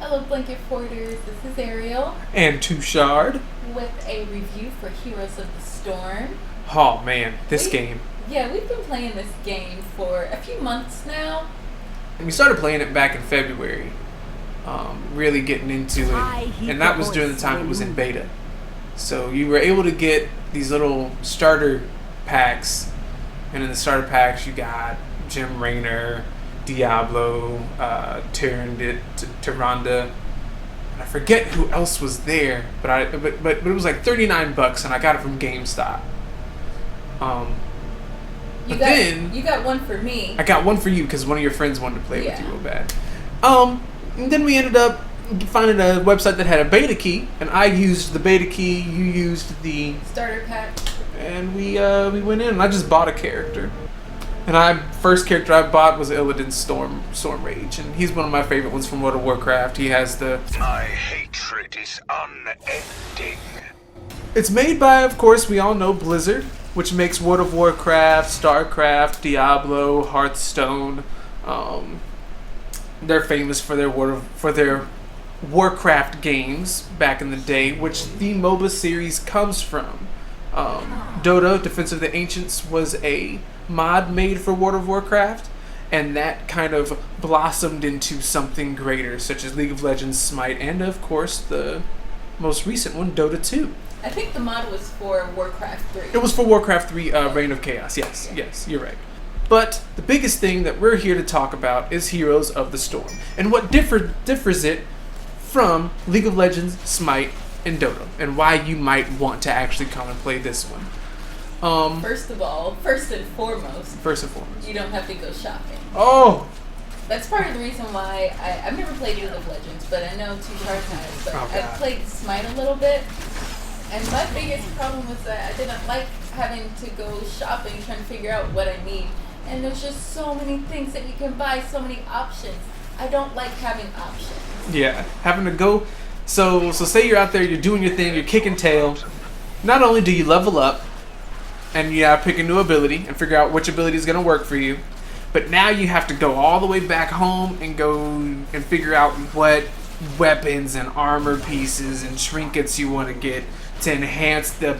Hello, Blanket Forders. This is Ariel And Touchard. with a review for Heroes of the Storm. Oh man, this We- game. Yeah, we've been playing this game for a few months now. And we started playing it back in February. Really getting into it. And that was during the time it was in beta. So you were able to get these little starter packs. And in the starter packs you got Jim Raynor, Diablo, Tyrande. And I forget who else was there, but it was like $39 and I got it from GameStop. You got one for me. I got one for you because one of your friends wanted to play with Yeah. you real bad. And then we ended up finding a website that had a beta key, and I used the beta key. You used the Starter pack. and we went in, and I just bought a character. And first character I bought was Illidan Stormrage, and he's one of my favorite ones from World of Warcraft. He has the. My hatred is unending. It's made by, of course, we all know Blizzard, which makes World of Warcraft, StarCraft, Diablo, Hearthstone. They're famous for their Warcraft games back in the day, which the MOBA series comes from. Dota, Defense of the Ancients, was a mod made for World of Warcraft, and that kind of blossomed into something greater, such as League of Legends, Smite, and of course the most recent one, Dota 2. I think the mod was for Warcraft 3. It was for Warcraft 3, Reign of Chaos. Yes, you're right. But the biggest thing that we're here to talk about is Heroes of the Storm, and what differs it from League of Legends, Smite, and Dota, and why you might want to actually come and play this one. First and foremost, you don't have to go shopping. Oh! That's part of the reason why I've never played League of Legends, but I know Touchard has. But Oh, I've God. played Smite a little bit, and my biggest problem was that I didn't like having to go shopping trying to figure out what I need. And there's just so many things that you can buy, so many options. I don't like having options. Yeah, having to go. So say you're out there, you're doing your thing, you're kicking tail. Not only do you level up, and you gotta pick a new ability and figure out which ability is gonna work for you, but now you have to go all the way back home and go and figure out what weapons and armor pieces and trinkets you want to get to enhance the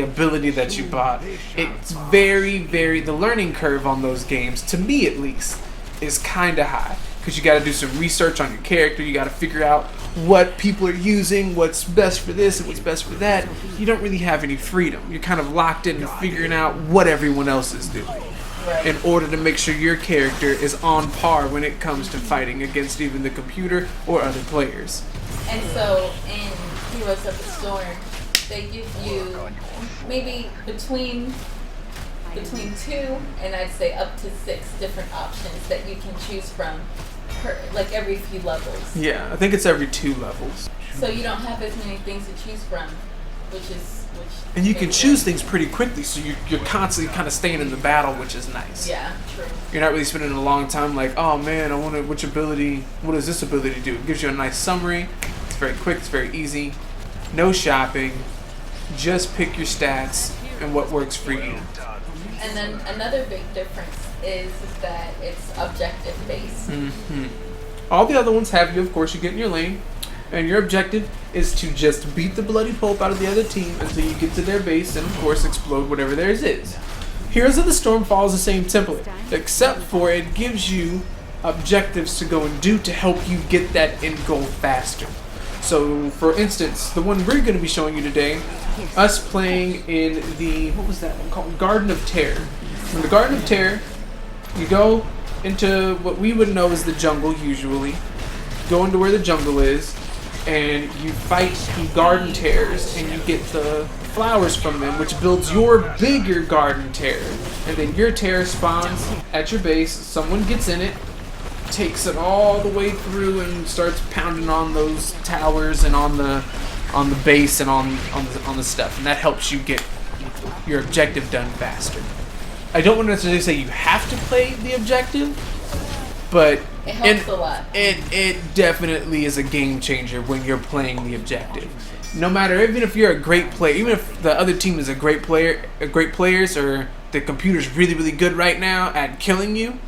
ability that you bought. It's the learning curve on those games, to me at least, is kind of high. Because you got to do some research on your character, you got to figure out what people are using, what's best for this and what's best for that. You don't really have any freedom. You're kind of locked into figuring out what everyone else is doing in order to make sure your character is on par when it comes to fighting against even the computer or other players. And so in Heroes of the Storm, they give you maybe between 2 and I'd say up to 6 different options that you can choose from like every few levels. Yeah, I think it's every 2 levels. So you don't have as many things to choose from, And you can choose things pretty quickly, so you're constantly kind of staying in the battle, which is nice. Yeah, true. You're not really spending a long time like, oh man, what does this ability do? It gives you a nice summary. It's very quick, it's very easy. No shopping. Just pick your stats and what works for you. And then another big difference is that it's objective based. All the other ones have you, of course, you get in your lane, and your objective is to just beat the bloody pulp out of the other team until you get to their base and, of course, explode whatever theirs is. Heroes of the Storm follows the same template, except for it gives you objectives to go and do to help you get that end goal faster. So, for instance, the one we're going to be showing you today, us playing in the, what was that one called? Garden of Terror. In the Garden of Terror, you go into what we would know as the jungle usually, go into where the jungle is, and you fight the garden terrors, and you get the flowers from them, which builds your bigger garden terror. And then your terror spawns at your base, someone gets in it, takes it all the way through and starts pounding on those towers and on the base and on the stuff, and that helps you get your objective done faster. I don't want to necessarily say you have to play the objective, but It helps a lot. It definitely is a game changer when you're playing the objective. No matter, even if you're a great player, even if the other team is a great players, or the computer's really, really good right now at killing you,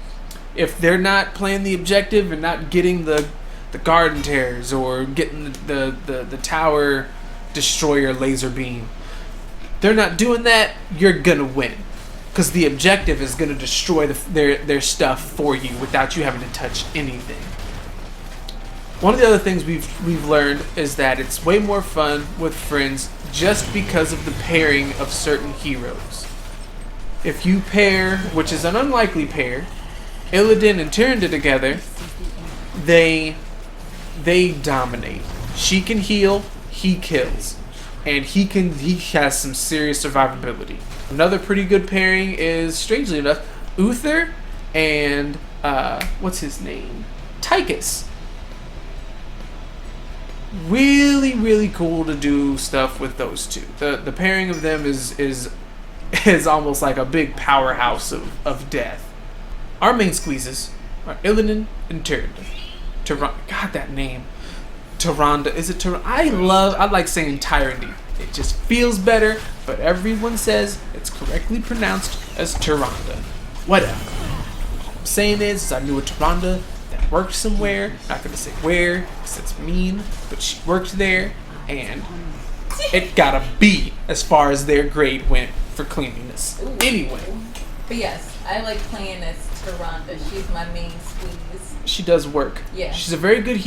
if they're not playing the objective and not getting the the Garden Terrors or getting the Tower Destroyer laser beam. They're not doing that, you're gonna win. Because the objective is gonna destroy their stuff for you without you having to touch anything. One of the other things we've learned is that it's way more fun with friends just because of the pairing of certain heroes. If you pair, which is an unlikely pair, Illidan and Tyrande together, they dominate. She can heal, he kills. And he has some serious survivability. Another pretty good pairing is, strangely enough, Uther and what's his name? Tychus. Really, really cool to do stuff with those two. The pairing of them is almost like a big powerhouse of death. Our main squeezes are Illidan and Tyrande. God, that name. Tyrande. Is it Tyrande? I like saying Tyrande. It just feels better, but everyone says it's correctly pronounced as Tyrande. Whatever. All I'm saying is I knew a Tyrande that worked somewhere. Not gonna say where, because it's mean, but she worked there, and it got a B as far as their grade went for cleanliness. Ooh. Anyway. But yes, I like playing as Tyrande. She's my main squeeze. She does work. Yeah. She's a very good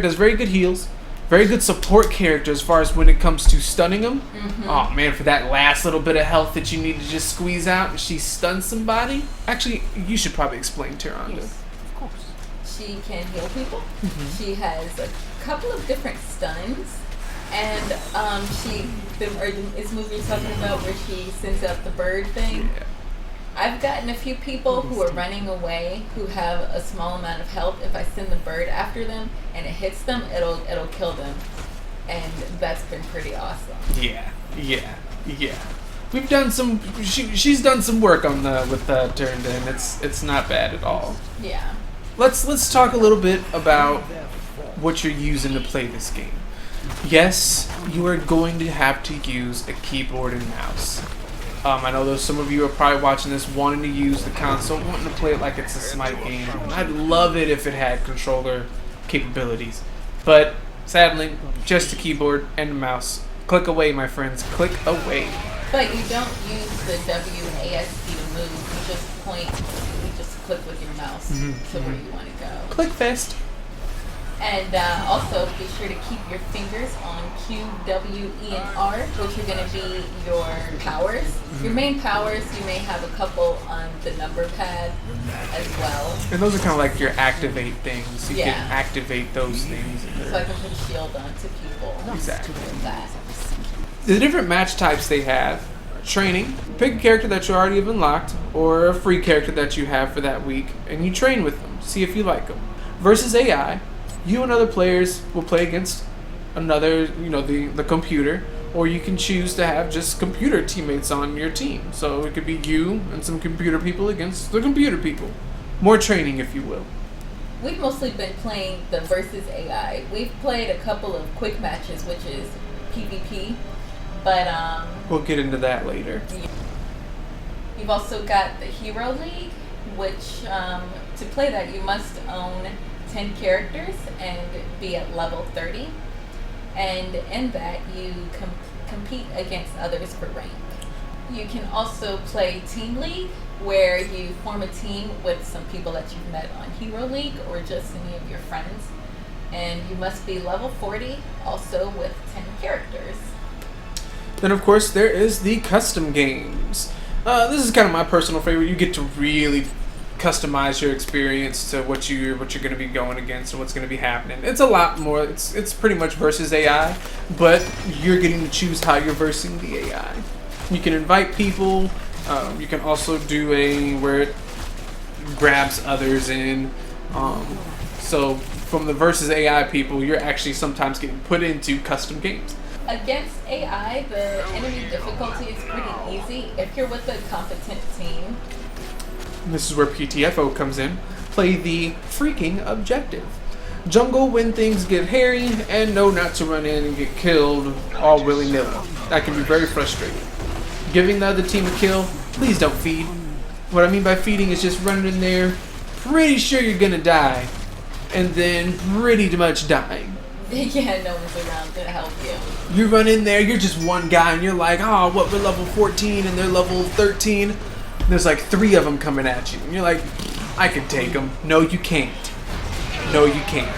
does very good heals. Very good support character as far as when it comes to stunning them. Mm-hmm. Oh man, for that last little bit of health that you need to just squeeze out and she stuns somebody. Actually, you should probably explain Tyrande. Yes, of course. She can heal people. Mm-hmm. She has a couple of different stuns. And this movie you're talking about where she sends out the bird thing. Yeah. I've gotten a few people who are running away who have a small amount of health. If I send the bird after them and it hits them, it'll kill them, and that's been pretty awesome. Yeah. We've done some. She's done some work on with Tyrande, and it's not bad at all. Yeah. Let's talk a little bit about what you're using to play this game. Yes, you are going to have to use a keyboard and mouse. I know there's some of you are probably watching this wanting to use the console, wanting to play it like it's a Smite game. I'd love it if it had controller capabilities. But sadly, just a keyboard and a mouse. Click away, my friends. Click away. But you don't use the WASD to move. You just click with your mouse to where you want to go. Click fast. And also be sure to keep your fingers on Q, W, E, and R, which are going to be your powers. Your main powers, you may have a couple on the number pad as well. And those are kind of like your activate things. You Yeah. can activate those things. So I can put a shield onto people. Exactly. With that. The different match types they have. Training. Pick a character that you already have unlocked, or a free character that you have for that week, and you train with them. See if you like them. Versus AI. You and other players will play against another, the computer, or you can choose to have just computer teammates on your team. So it could be you and some computer people against the computer people. More training, if you will. We've mostly been playing the versus AI. We've played a couple of quick matches, which is PvP, but We'll get into that later. you've also got the Hero League, which to play that you must own 10 characters and be at level 30, and in that you compete against others for rank. You can also play Team League, where you form a team with some people that you've met on Hero League or just any of your friends, and you must be level 40, also with 10 characters. Then of course there is the custom games. This is kind of my personal favorite. You get to really customize your experience to what you're going to be going against and what's going to be happening. It's a lot more. It's pretty much versus AI, but you're getting to choose how you're versing the AI. You can invite people. You can also do where it grabs others in. So from the versus AI people, you're actually sometimes getting put into custom games. Against AI, the enemy difficulty is pretty easy if you're with a competent team. This is where PTFO comes in. Play the freaking objective. Jungle when things get hairy and know not to run in and get killed all willy-nilly. That can be very frustrating. Giving the other team a kill, please don't feed. What I mean by feeding is just running in there, pretty sure you're gonna die, and then pretty much dying. Yeah, no one's around to help you. You run in there, you're just one guy, and you're like, oh, what, we're level 14 and they're level 13. And there's like 3 of them coming at you. And you're like, I can take them. No, you can't. No, you can't.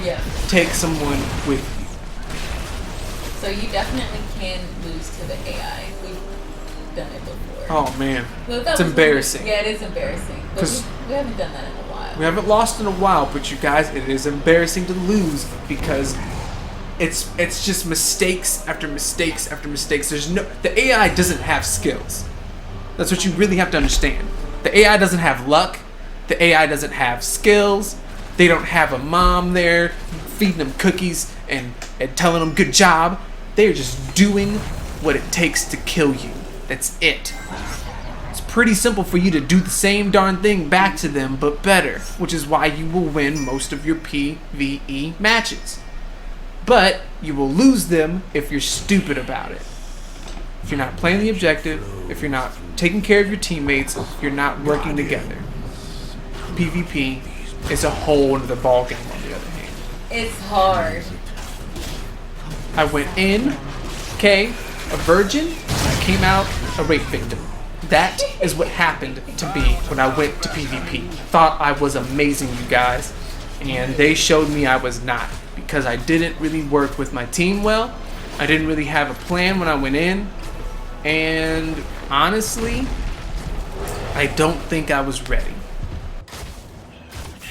Yeah. Take someone with you. So you definitely can lose to the AI. We've done it before. Oh, man. But that It's was embarrassing. Yeah, it is embarrassing. But 'Cause- we haven't done that in a while. We haven't lost in a while, but you guys, it is embarrassing to lose because it's just mistakes after mistakes after mistakes. The AI doesn't have skills. That's what you really have to understand. The AI doesn't have luck. The AI doesn't have skills. They don't have a mom there feeding them cookies and telling them good job. They're just doing what it takes to kill you. That's it. It's pretty simple for you to do the same darn thing back to them, but better, which is why you will win most of your PvE matches. But you will lose them if you're stupid about it. If you're not playing the objective, if you're not taking care of your teammates, if you're not working together. PvP is a whole other ballgame on the other hand. It's hard. I went in, okay, a virgin, and I came out a rape victim. That is what happened to me when I went to PvP. Thought I was amazing, you guys, and they showed me I was not because I didn't really work with my team well. I didn't really have a plan when I went in, and honestly, I don't think I was ready.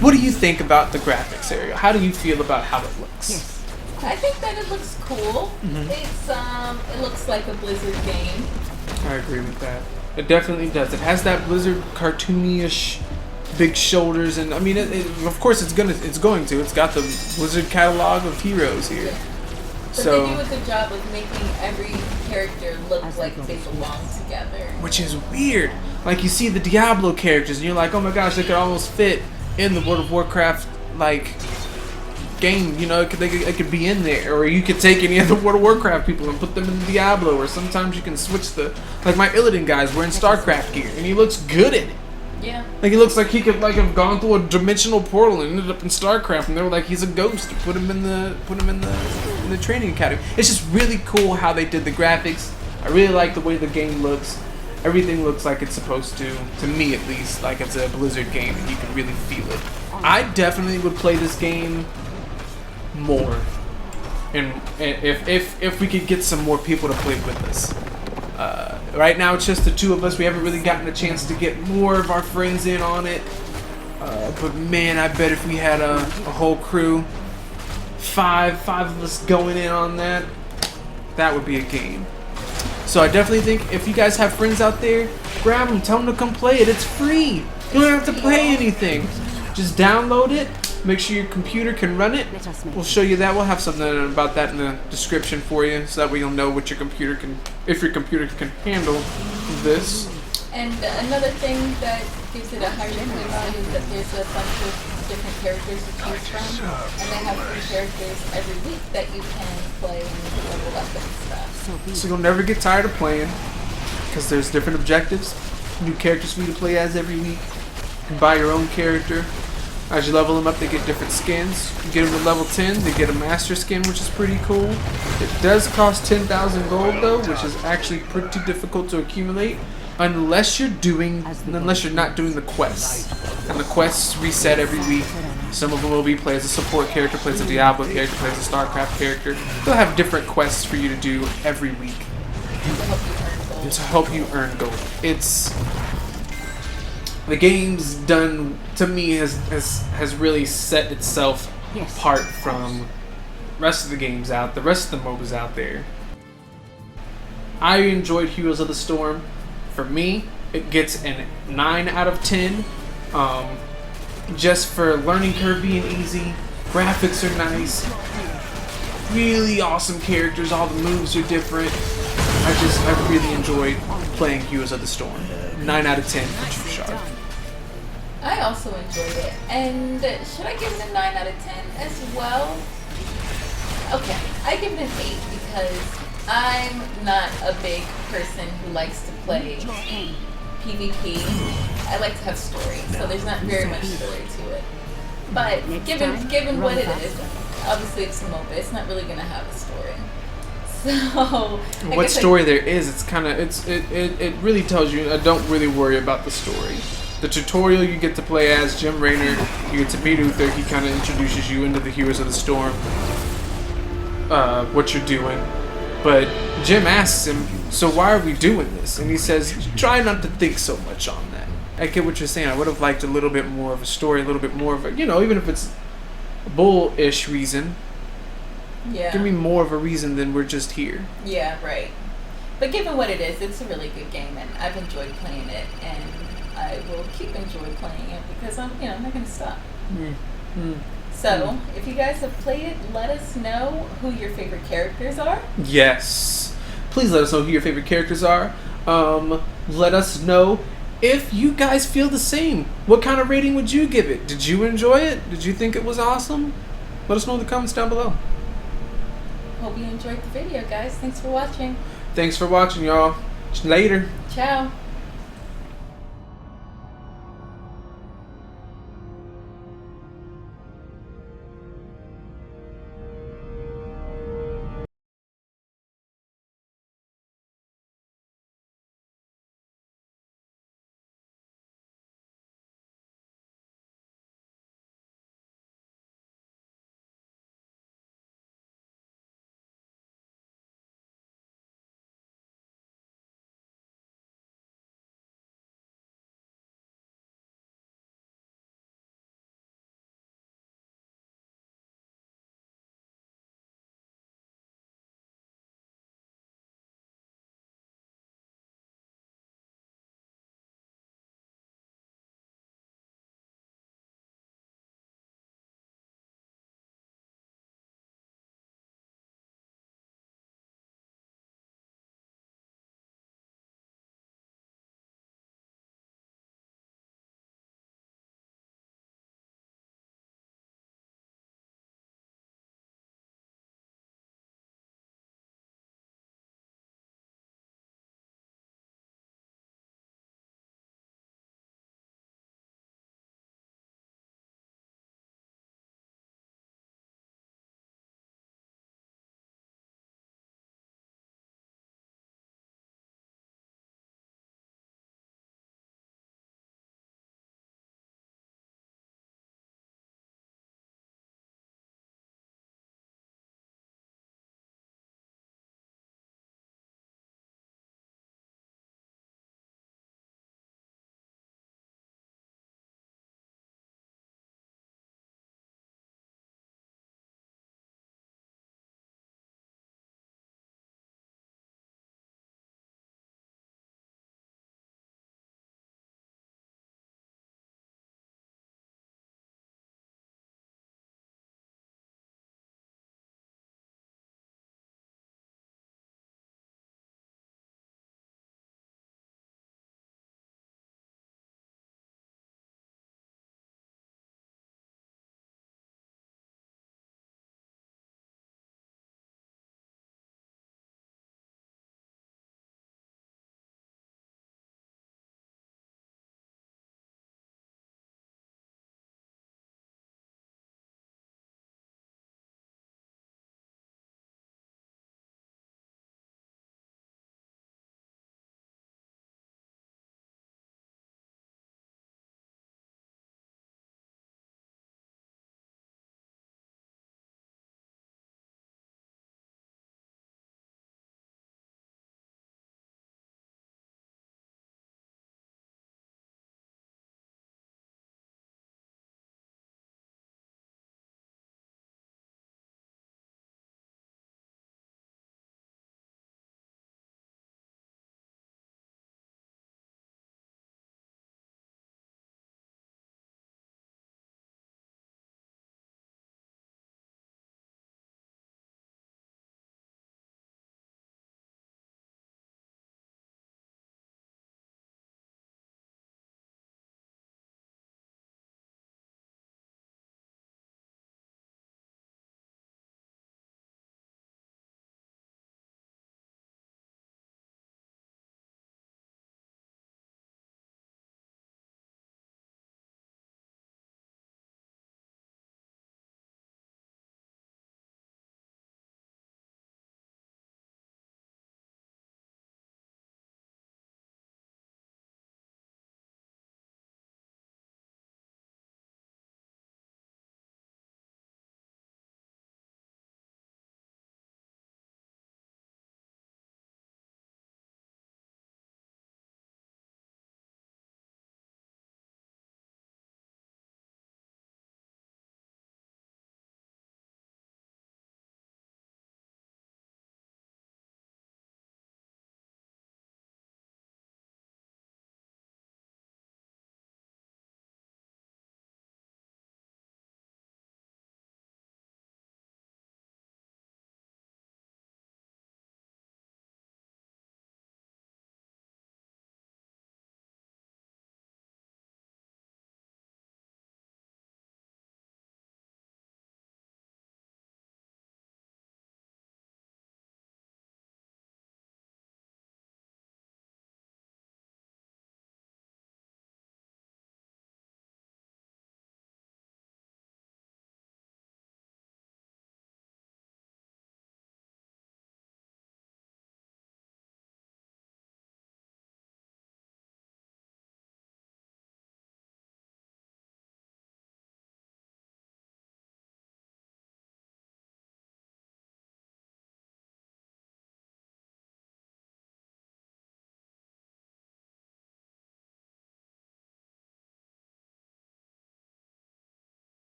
What do you think about the graphics, Ariel? How do you feel about how it looks? I think that it looks cool. Mm-hmm. It looks like a Blizzard game. I agree with that. It definitely does. It has that Blizzard cartoony-ish big shoulders, and I mean, of course, it's going to. It's got the Blizzard catalog of heroes here. But So, they do a good job of making every character look like they belong together. which is weird. Like you see the Diablo characters, and you're like, oh my gosh, they could almost fit in the World of Warcraft like game. You know, it could be in there, or you could take any of the World of Warcraft people and put them in Diablo. Or sometimes you can switch like my Illidan guy's wearing StarCraft gear, and he looks good in it. Yeah. Like he looks like he could like have gone through a dimensional portal and ended up in StarCraft, and they were like, he's a ghost. Put him in the training academy. It's just really cool how they did the graphics. I really like the way the game looks. Everything looks like it's supposed to me at least, like it's a Blizzard game, and you can really feel it. I definitely would play this game more, and if we could get some more people to play with us. Right now it's just the 2 of us. We haven't really gotten a chance to get more of our friends in on it. But man, I bet if we had a whole crew, five of us going in on that, that would be a game. So I definitely think if you guys have friends out there, grab them, tell them to come play it. It's free. You don't have to pay anything. Just download it. Make sure your computer can run it. We'll show you that. We'll have something about that in the description for you, so that way you'll know what your computer can, if your computer can handle this. And another thing that gives it a higher difficulty is that there's a bunch of different characters to choose from, and they have free characters every week that you can play and level up and stuff. So you'll never get tired of playing, because there's different objectives, new characters for you to play as every week. You can buy your own character. As you level them up, they get different skins. You get them to level 10, they get a master skin, which is pretty cool. It does cost 10,000 gold though, which is actually pretty difficult to accumulate unless you're not doing the quests. And the quests reset every week. Some of them will be play as a support character, plays a Diablo character, plays a StarCraft character. They'll have different quests for you to do every week to help you earn gold. The game's done, to me, has really set itself apart from the rest of the games the rest of the MOBAs out there. I enjoyed Heroes of the Storm. For me, it gets a 9 out of 10. Just for learning curve being easy, graphics are nice, really awesome characters, all the moves are different. I really enjoyed playing Heroes of the Storm. 9 out of 10 for Chief Shark. I also enjoyed it. And should I give it a 9 out of 10 as well? Okay, I give it an 8 because I'm not a big person who likes to play PvP. I like to have story, so there's not very much story to it. But Next given time, what it roll is, faster. obviously it's a MOBA. It's not really gonna have a story. So I What guess story there is, it's kind of it really tells you. Don't really worry about the story. The tutorial, you get to play as Jim Raynor. You get to meet Uther. He kind of introduces you into the Heroes of the Storm. What you're doing, but Jim asks him, "So why are we doing this?" And he says, "Try not to think so much on that." I get what you're saying. I would have liked a little bit more of a story, a little bit more of a, even if it's a bullish reason. Yeah. Give me more of a reason than we're just here. Yeah, right. But given what it is, it's a really good game, and I've enjoyed playing it, and I will keep enjoying playing it because I'm not going to stop. So, if you guys have played it, let us know who your favorite characters are. Yes. Please let us know who your favorite characters are. Let us know if you guys feel the same. What kind of rating would you give it? Did you enjoy it? Did you think it was awesome? Let us know in the comments down below. Hope you enjoyed the video, guys. Thanks for watching. Thanks for watching, y'all. Later. Ciao.